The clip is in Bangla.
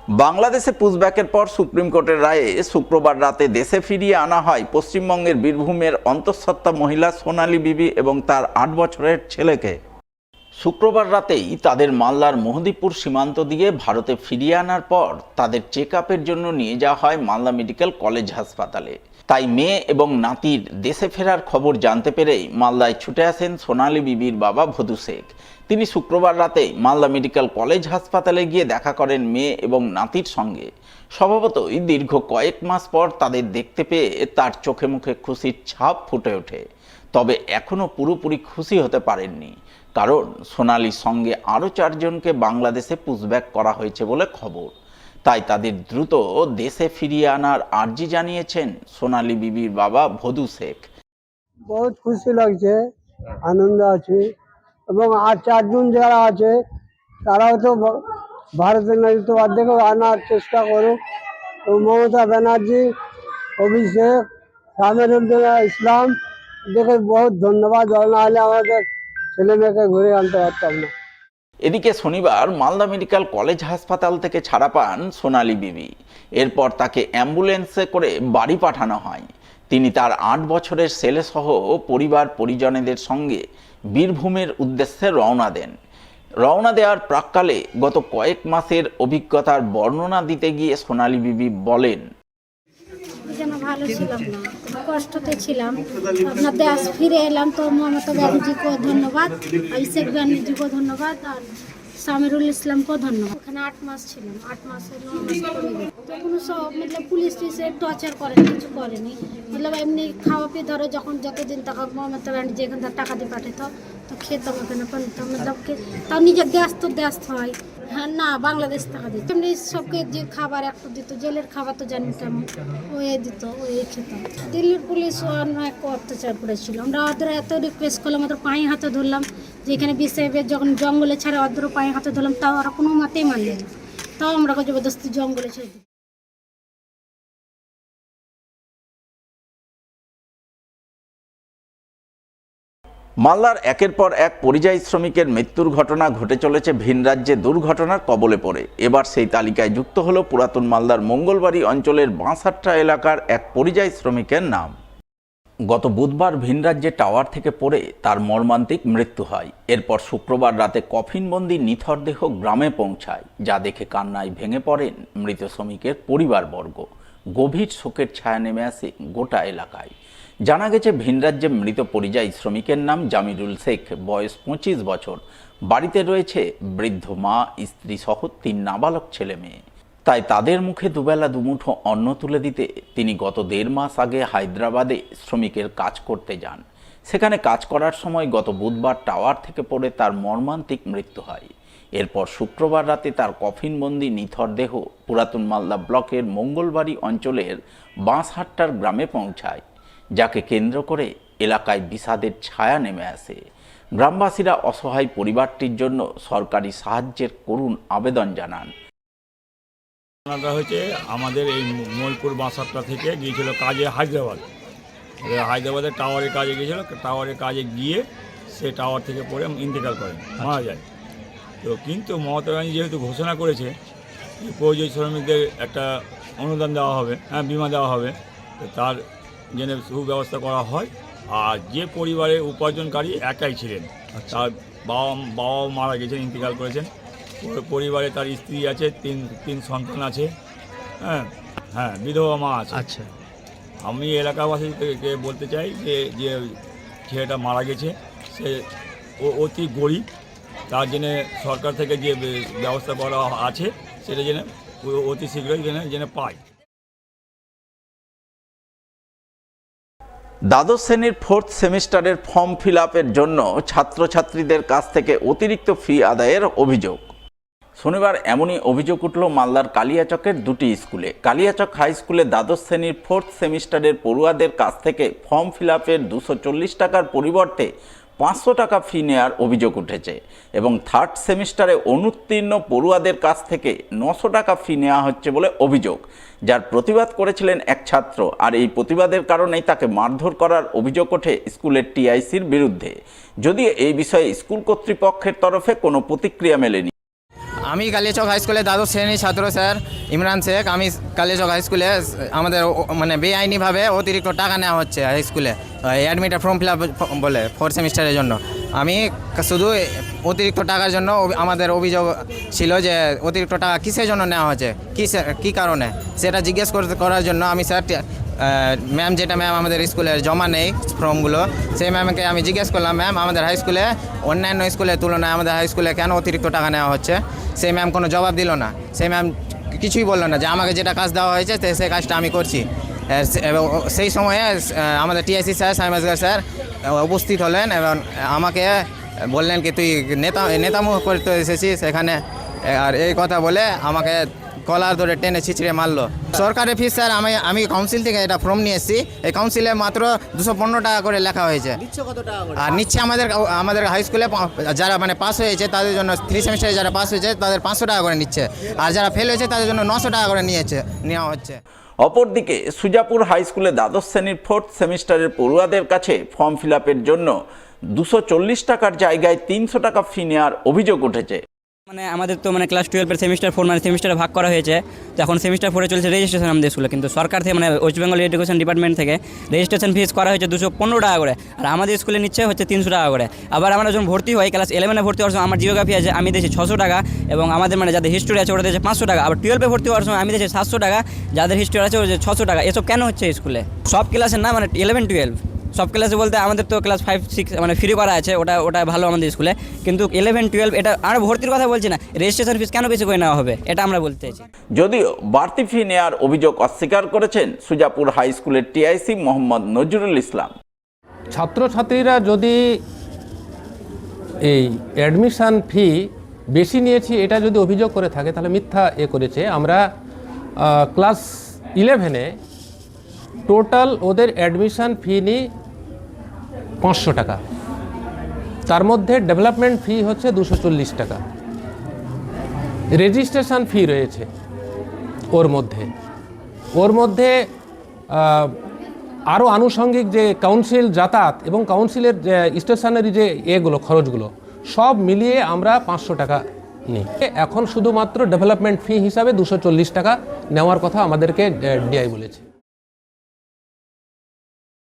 বাংলাদেশে পুশব্যাকের পর সুপ্রিম কোর্টের রায়ে শুক্রবার রাতে দেশে ফিরিয়ে আনা হয় পশ্চিমবঙ্গের বীরভূমের অন্তঃসত্ত্বা মহিলা সোনালী বিবি এবং তার ৮ বছরের ছেলেকে। শুক্রবার রাতেই তাদের মালদার মোহদীপুর সীমান্ত দিয়ে ভারতে ফিরিয়ে আনার পর তাদের চেক আপের জন্য নিয়ে যাওয়া হয় মালদা মেডিকেল কলেজ হাসপাতালে। তাই মেয়ে এবং নাতির দেশে ফেরার খবর জানতে পেরেই মালদায় ছুটে আসেন সোনালী বিবির বাবা ভদু শেখ। তিনি শুক্রবার রাতে মালদা মেডিকেল কলেজ হাসপাতালে গিয়ে দেখা করেন মেয়ে এবং নাতির সঙ্গে। স্বভাবতই দীর্ঘ কয়েক মাস পর তাদের দেখতে পেয়ে তার চোখে মুখে খুশির ছাপ ফুটে ওঠে। তবে এখনও পুরোপুরি খুশি হতে পারেননি, কারণ সোনালীর সঙ্গে আরও 4 জনকে বাংলাদেশে পুশব্যাক করা হয়েছে বলে খবর। তাই তাদের দ্রুত দেশে ফিরিয়ে আনার আর্জি জানিয়েছেন সোনালী বিবির বাবা ভদু শেখ। বহুত খুশি লাগছে, আনন্দ আছে, এবং আর 4 জন যারা আছে তারাও তো ভারতের নাগরিকত্ব অর্ধেক আনার চেষ্টা করুক। তো মমতা ব্যানার্জি, অভিষেক, সামিরুদ্দৌলা ইসলাম দেখে বহুত ধন্যবাদ। নাহলে আমাদের ছেলে মেয়েকে ঘুরে আনতে পারতাম না। এদিকে শনিবার মালদা মেডিকেল কলেজ হাসপাতাল থেকে ছাড়া পান সোনালী বিবি। এরপর তাকে অ্যাম্বুলেন্সে করে বাড়ি পাঠানো হয়। তিনি তার 8 বছরের ছেলেসহ পরিবার পরিজনেদের সঙ্গে বীরভূমের উদ্দেশ্যে রওনা দেন। রওনা দেওয়ার প্রাক্কালে গত কয়েক মাসের অভিজ্ঞতার বর্ণনা দিতে গিয়ে সোনালী বিবি বলেন, যেন ভালো ছিলাম না, কষ্টতে ছিলাম। আপনার দেশ ফিরে এলাম তো মমতা ব্যানার্জিকে ধন্যবাদ, অভিষেক ব্যানার্জিকে ধন্যবাদ, আর সামিরুল ইসলামকেও ধন্যবাদ। ওখানে 8 মাস ছিলাম, 8 মাসে 9 মাস পরে গেল। তখন সব পুলিশ টুলিশে টর্চার করেনি, কিছু করেনি। এমনি খাওয়া পিয়ে ধরো যখন যতদিন টাকা মমতা ব্যানার্জি এখান থেকে টাকা দিয়ে পাঠাত তো খেতাম, ওখানে পানিতাম। তাও নিজের দেশ তো দেশ হয়, হ্যাঁ না বাংলাদেশ টাকা দিত। এমনি সবকে যে খাবার একটু দিত, জেলের খাবার তো জানি কেমন, ওই দিত, ওই খেতাম। দিল্লির পুলিশ অনেক অত্যাচার করেছিল। আমরা ওদের এত রিকোয়েস্ট করলাম, ওদের পায়ে হাতে ধরলাম, যে এখানে বিসেফে যখন জঙ্গলে ছাড়ে ওদের পায়ে হাতে ধরলাম, তাও ওরা কোনো মতেই মানলে না। তাও আমরা জবরদস্তি জঙ্গলে ছেড়ে দিই। মালদার একের পর এক পরিযায়ী শ্রমিকের মৃত্যুর ঘটনা ঘটে চলেছে ভিন রাজ্যে দুর্ঘটনার কবলে পড়ে। এবার সেই তালিকায় যুক্ত হলো পুরাতন মালদার মঙ্গলবাড়ি অঞ্চলের বাঁশহাট্টা এলাকার এক পরিযায়ী শ্রমিকের নাম। গত বুধবার ভিন রাজ্যে টাওয়ার থেকে পড়ে তার মর্মান্তিক মৃত্যু হয়। এরপর শুক্রবার রাতে কফিনবন্দি নিথর দেহ গ্রামে পৌঁছায়, যা দেখে কান্নায় ভেঙে পড়েন মৃত শ্রমিকের পরিবারবর্গ। গভীর শোকের ছায়া নেমে আসে গোটা এলাকায়। জানা গেছে ভিন রাজ্যে মৃত পরিযায়ী শ্রমিকের নাম জামিরুল শেখ, বয়স 25 বছর। বাড়িতে রয়েছে বৃদ্ধ মা, স্ত্রী সহ 3 নাবালক ছেলে মেয়ে। তাই তাদের মুখে দুবেলা দুমুঠো অন্ন তুলে দিতে তিনি গত 1.5 মাস আগে হায়দ্রাবাদে শ্রমিকের কাজ করতে যান। সেখানে কাজ করার সময় গত বুধবার টাওয়ার থেকে পড়ে তার মর্মান্তিক মৃত্যু হয়। এরপর শুক্রবার রাতে তার কফিনবন্দি নিথর দেহ পুরাতন মালদা ব্লকের মঙ্গলবাড়ি অঞ্চলের বাঁশহাট্টার গ্রামে পৌঁছায়, যাকে কেন্দ্র করে এলাকায় বিষাদের ছায়া নেমে আসে। গ্রামবাসীরা অসহায় পরিবারটির জন্য সরকারি সাহায্যের করুণ আবেদন জানান। ঘটনাটা হয়েছে আমাদের এই মোলপুর বাঁশহাট্টা থেকে গিয়েছিল কাজে হায়দ্রাবাদ। হায়দ্রাবাদের টাওয়ারের কাজে গিয়েছিল, টাওয়ারের কাজে গিয়ে সে টাওয়ার থেকে পড়ে ইন্তেকাল করে মারা যায়। তো কিন্তু মমতা ব্যানার্জি যেহেতু ঘোষণা করেছে যে পরিযায়ী শ্রমিকদের একটা অনুদান দেওয়া হবে, বিমা দেওয়া হবে, তো তার যেন সুব্যবস্থা করা হয়। আর যে পরিবারের উপার্জনকারী একাই ছিলেন, তার বাবা মারা গেছেন, ইন্তেকাল করেছেন। পরিবারে তার স্ত্রী আছে, তিন সন্তান আছে, হ্যাঁ বিধবা মা আছে। আচ্ছা, আমি এলাকাবাসীকে বলতে চাই যে ছেলেটা মারা গেছে সে অতি গরিব, তার জন্য সরকার থেকে যে ব্যবস্থা করা আছে সেটা যেন অতি শীঘ্রই যেন পায়। দ্বাদশ শ্রেণীর 4th সেমিস্টারের ফর্ম ফিল আপের জন্য ছাত্রছাত্রীদের কাছ থেকে অতিরিক্ত ফি আদায়ের অভিযোগ। শনিবার এমনই অভিযোগ উঠল মালদার কালিয়াচকের 2টি স্কুলে। কালিয়াচক হাই স্কুলে দ্বাদশ শ্রেণীর 4th সেমিস্টারের পড়ুয়াদের কাছ থেকে ফর্ম ফিল আপের 240 টাকার পরিবর্তে 500 টাকা ফি নেওয়ার অভিযোগ উঠেছে এবং 3rd সেমিস্টারে অনুত্তীর্ণ পড়ুয়াদের কাছ থেকে 900 টাকা ফি নেওয়া হচ্ছে বলে অভিযোগ, যার প্রতিবাদ করেছিলেন এক ছাত্র। আর এই প্রতিবাদের কারণেই তাকে মারধর করার অভিযোগ ওঠে স্কুলের টিআইসির বিরুদ্ধে, যদিও এই বিষয়ে স্কুল কর্তৃপক্ষের তরফে কোনো প্রতিক্রিয়া মেলেনি। আমি কালিয়াচক হাই স্কুলে দ্বাদশ শ্রেণীর ছাত্র স্যার ইমরান শেখ। আমি কালিয়াচক হাই স্কুলে আমাদের মানে বেআইনিভাবে অতিরিক্ত টাকা নেওয়া হচ্ছে হাই স্কুলে অ্যাডমিটার ফর্ম ফিল আপ বলে 4th সেমিস্টারের জন্য। আমি শুধু অতিরিক্ত টাকার জন্য আমাদের অভিযোগ ছিল যে অতিরিক্ত টাকা কিসের জন্য নেওয়া হচ্ছে, কী কারণে, সেটা জিজ্ঞেস করার জন্য আমি স্যার ম্যাম যেটা ম্যাম আমাদের স্কুলের জমা নেই ফর্মগুলো, সেই ম্যামকে আমি জিজ্ঞেস করলাম, ম্যাম আমাদের হাই স্কুলে অন্যান্য স্কুলের তুলনায় আমাদের হাই স্কুলে কেন অতিরিক্ত টাকা নেওয়া হচ্ছে? সেই ম্যাম কোনো জবাব দিল না। সেই ম্যাম কিছুই বললো না, যে আমাকে যেটা কাজ দেওয়া হয়েছে সেই কাজটা আমি করছি। সেই সময়ে আমাদের টিআইসি স্যার সাইম আসগার স্যার উপস্থিত হলেন এবং আমাকে বললেন কি তুই নেতামুখ করতে এসেছিস এখানে, আর এই কথা বলে আমাকে কলার ধরে টেনে ছিঁচড়ে মারলো। সরকারের ফিস স্যার আমি কাউন্সিল থেকে এটা ফর্ম নিয়ে এসেছি, এই কাউন্সিলে মাত্র 215 টাকা করে লেখা হয়েছে। আর নিচ্ছে আমাদের হাই স্কুলে যারা মানে পাস হয়েছে তাদের জন্য 3 সেমিস্টারে যারা পাস হয়েছে তাদের 500 টাকা করে নিচ্ছে, আর যারা ফেল হয়েছে তাদের জন্য 900 টাকা করে নেওয়া হচ্ছে। অপরদিকে সুজাপুর হাই স্কুলে দ্বাদশ শ্রেণীর 4th সেমিস্টারের পড়ুয়াদের কাছে ফর্ম ফিল আপের জন্য 240 টাকার জায়গায় 300 টাকা ফি নেওয়ার অভিযোগ উঠেছে। মানে আমাদের তো মানে ক্লাস 12-এর সেমিস্টার 4 মানে সেমিস্টারে ভাগ করা হয়েছে, তো এখন সেমিস্টার 4-এ চলছে রেজিস্ট্রেশন আমাদের স্কুলে, কিন্তু সরকার থেকে মানে ওয়েস্ট বেঙ্গল এডুকেশন ডিপার্টমেন্ট থেকে রেজিস্ট্রেশন ফিস করা হয়েছে 215 টাকা করে, আর আমাদের স্কুলে নিচ্ছে হচ্ছে 300 টাকা করে। আবার আমরা যখন ভর্তি হই ক্লাস 11-এ ভর্তি হওয়ার সময় আমার জিওগ্রাফি আছে আমি দিয়েছি 600 টাকা, এবং আমাদের মানে যাদের হিস্ট্রি আছে ওরা দিয়েছে 500 টাকা। আবার 12-এ ভর্তি হওয়ার সময় আমি দিয়েছি 700 টাকা, যাদের হিস্ট্রি আছে ওরা 600 টাকা। এসব কেন হচ্ছে স্কুলে? সব ক্লাসের না, মানে 11-12 সব ক্লাসে বলতে আমাদের তো ক্লাস 5-6 মানে ফ্রি করা আছে, ওটা ভালো আমাদের স্কুলে, কিন্তু 11-12 এটা আর ভর্তির কথা বলছি না, রেজিস্ট্রেশন ফিস কেন বেশি করে নেওয়া হবে এটা আমরা বলতে চাইছি। যদিও বাড়তি ফি নেওয়ার অভিযোগ অস্বীকার করেছেন সুজাপুর হাই স্কুলের টিআইসি মোহাম্মদ নজরুল ইসলাম। ছাত্রছাত্রীরা যদি এই অ্যাডমিশান ফি বেশি নিয়েছি এটা যদি অভিযোগ করে থাকে তাহলে মিথ্যা করেছে। আমরা ক্লাস 11-এ টোটাল ওদের অ্যাডমিশান ফি নিই 500 টাকা, তার মধ্যে ডেভেলপমেন্ট ফি হচ্ছে 240 টাকা, রেজিস্ট্রেশন ফি রয়েছে ওর মধ্যে আরও আনুষঙ্গিক যে কাউন্সিল যাতায়াত এবং কাউন্সিলের যে স্টেশনারি যে খরচগুলো সব মিলিয়ে আমরা 500 টাকা নিই। এখন শুধুমাত্র ডেভেলপমেন্ট ফি হিসাবে 240 টাকা নেওয়ার কথা আমাদেরকে ডিআই বলেছে।